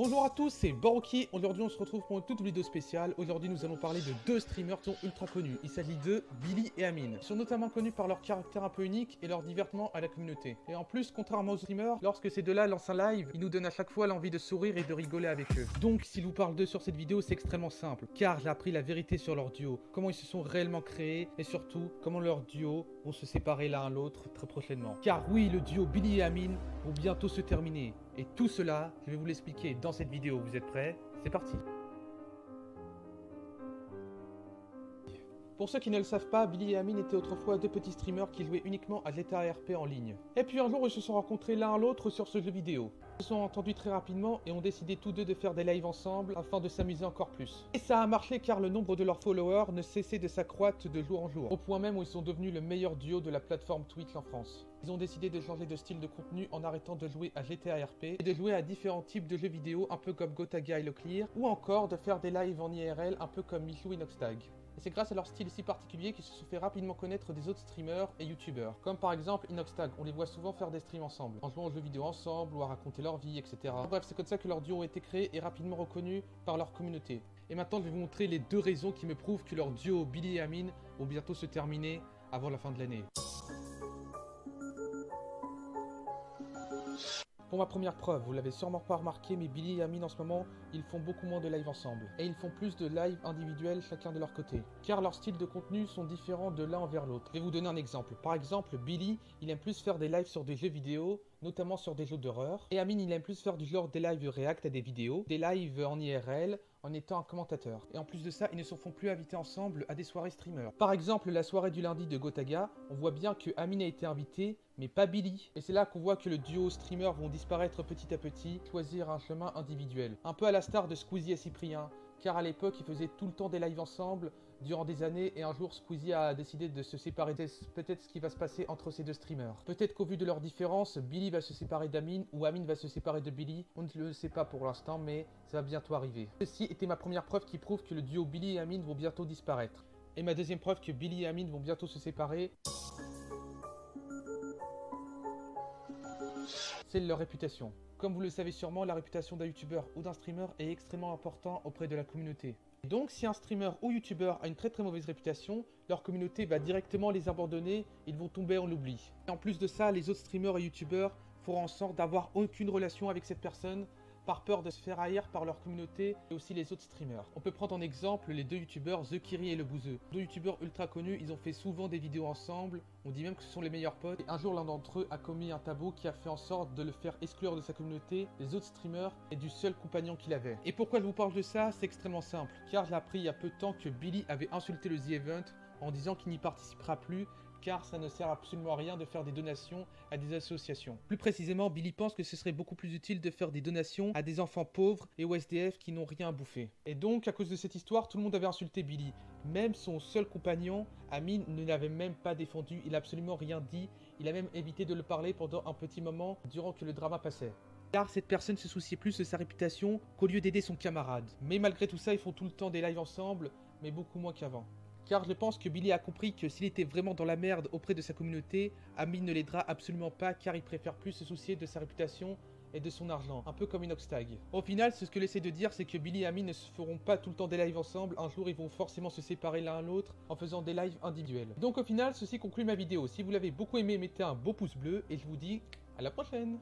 Bonjour à tous, c'est Baroki. Aujourd'hui on se retrouve pour une toute vidéo spéciale. Aujourd'hui nous allons parler de deux streamers qui sont ultra connus. Il s'agit de Billy et Amine. Ils sont notamment connus par leur caractère un peu unique et leur divertissement à la communauté. Et en plus, contrairement aux streamers, lorsque ces deux-là lancent un live, ils nous donnent à chaque fois l'envie de sourire et de rigoler avec eux. Donc s'ils vous parlent d'eux sur cette vidéo, c'est extrêmement simple, car j'ai appris la vérité sur leur duo, comment ils se sont réellement créés et surtout comment leurs duos vont se séparer l'un à l'autre très prochainement. Car oui, le duo Billy et Amine vont bientôt se terminer. Et tout cela, je vais vous l'expliquer dans cette vidéo. Vous êtes prêts? C'est parti! Pour ceux qui ne le savent pas, Billy et Amine étaient autrefois deux petits streamers qui jouaient uniquement à GTA RP en ligne. Et puis un jour, ils se sont rencontrés l'un à l'autre sur ce jeu vidéo. Ils se sont entendus très rapidement et ont décidé tous deux de faire des lives ensemble afin de s'amuser encore plus. Et ça a marché car le nombre de leurs followers ne cessait de s'accroître de jour en jour, au point même où ils sont devenus le meilleur duo de la plateforme Twitch en France. Ils ont décidé de changer de style de contenu en arrêtant de jouer à GTA RP et de jouer à différents types de jeux vidéo un peu comme Gotaga et Leclerc, ou encore de faire des lives en IRL un peu comme Michou et Noxtag. Et c'est grâce à leur style si particulier qu'ils se sont fait rapidement connaître des autres streamers et youtubeurs. Comme par exemple Inoxtag, on les voit souvent faire des streams ensemble, en jouant aux jeux vidéo ensemble ou à raconter leur vie, etc. Bref, c'est comme ça que leur duo a été créé et rapidement reconnu par leur communauté. Et maintenant, je vais vous montrer les deux raisons qui me prouvent que leur duo Billy et Amine vont bientôt se terminer avant la fin de l'année. Pour ma première preuve, vous l'avez sûrement pas remarqué, mais Billy et Amine en ce moment, ils font beaucoup moins de live ensemble. Et ils font plus de live individuels chacun de leur côté. Car leurs styles de contenu sont différents de l'un envers l'autre. Je vais vous donner un exemple. Par exemple, Billy, il aime plus faire des lives sur des jeux vidéo, notamment sur des jeux d'horreur. Et Amine, il aime plus faire du genre des lives react à des vidéos, des lives en IRL, en étant un commentateur. Et en plus de ça, ils ne se font plus inviter ensemble à des soirées streamers. Par exemple, la soirée du lundi de Gotaga, on voit bien que Amine a été invité, mais pas Billy. Et c'est là qu'on voit que le duo streamer vont disparaître petit à petit, choisir un chemin individuel. Un peu à la star de Squeezie et Cyprien, car à l'époque, ils faisaient tout le temps des lives ensemble, durant des années, et un jour Squeezie a décidé de se séparer. C'est peut-être ce qui va se passer entre ces deux streamers. Peut-être qu'au vu de leurs différences, Billy va se séparer d'Amine, ou Amine va se séparer de Billy. On ne le sait pas pour l'instant, mais ça va bientôt arriver. Ceci était ma première preuve qui prouve que le duo Billy et Amine vont bientôt disparaître. Et ma deuxième preuve que Billy et Amine vont bientôt se séparer, c'est leur réputation. Comme vous le savez sûrement, la réputation d'un youtubeur ou d'un streamer est extrêmement importante auprès de la communauté. Donc si un streamer ou youtubeur a une très mauvaise réputation, leur communauté va directement les abandonner, ils vont tomber en l'oubli. Et en plus de ça, les autres streamers et youtubeurs feront en sorte d'avoir aucune relation avec cette personne, par peur de se faire haïr par leur communauté et aussi les autres streamers. On peut prendre en exemple les deux youtubeurs The Kiri et le Bouzeux. Deux youtubeurs ultra connus, ils ont fait souvent des vidéos ensemble, on dit même que ce sont les meilleurs potes. Et un jour l'un d'entre eux a commis un tabou qui a fait en sorte de le faire exclure de sa communauté, des autres streamers et du seul compagnon qu'il avait. Et pourquoi je vous parle de ça? C'est extrêmement simple, car j'ai appris il y a peu de temps que Billy avait insulté le The Event en disant qu'il n'y participera plus, car ça ne sert absolument à rien de faire des donations à des associations. Plus précisément, Billy pense que ce serait beaucoup plus utile de faire des donations à des enfants pauvres et aux SDF qui n'ont rien à bouffer. Et donc, à cause de cette histoire, tout le monde avait insulté Billy. Même son seul compagnon, Amine, ne l'avait même pas défendu, il n'a absolument rien dit, il a même évité de le parler pendant un petit moment durant que le drama passait. Car cette personne se souciait plus de sa réputation qu'au lieu d'aider son camarade. Mais malgré tout ça, ils font tout le temps des lives ensemble, mais beaucoup moins qu'avant. Car je pense que Billy a compris que s'il était vraiment dans la merde auprès de sa communauté, Amine ne l'aidera absolument pas car il préfère plus se soucier de sa réputation et de son argent, un peu comme Inoxtag. Au final, ce que j'essaie de dire, c'est que Billy et Amine ne se feront pas tout le temps des lives ensemble, un jour ils vont forcément se séparer l'un à l'autre en faisant des lives individuels. Donc au final, ceci conclut ma vidéo. Si vous l'avez beaucoup aimé, mettez un beau pouce bleu et je vous dis à la prochaine!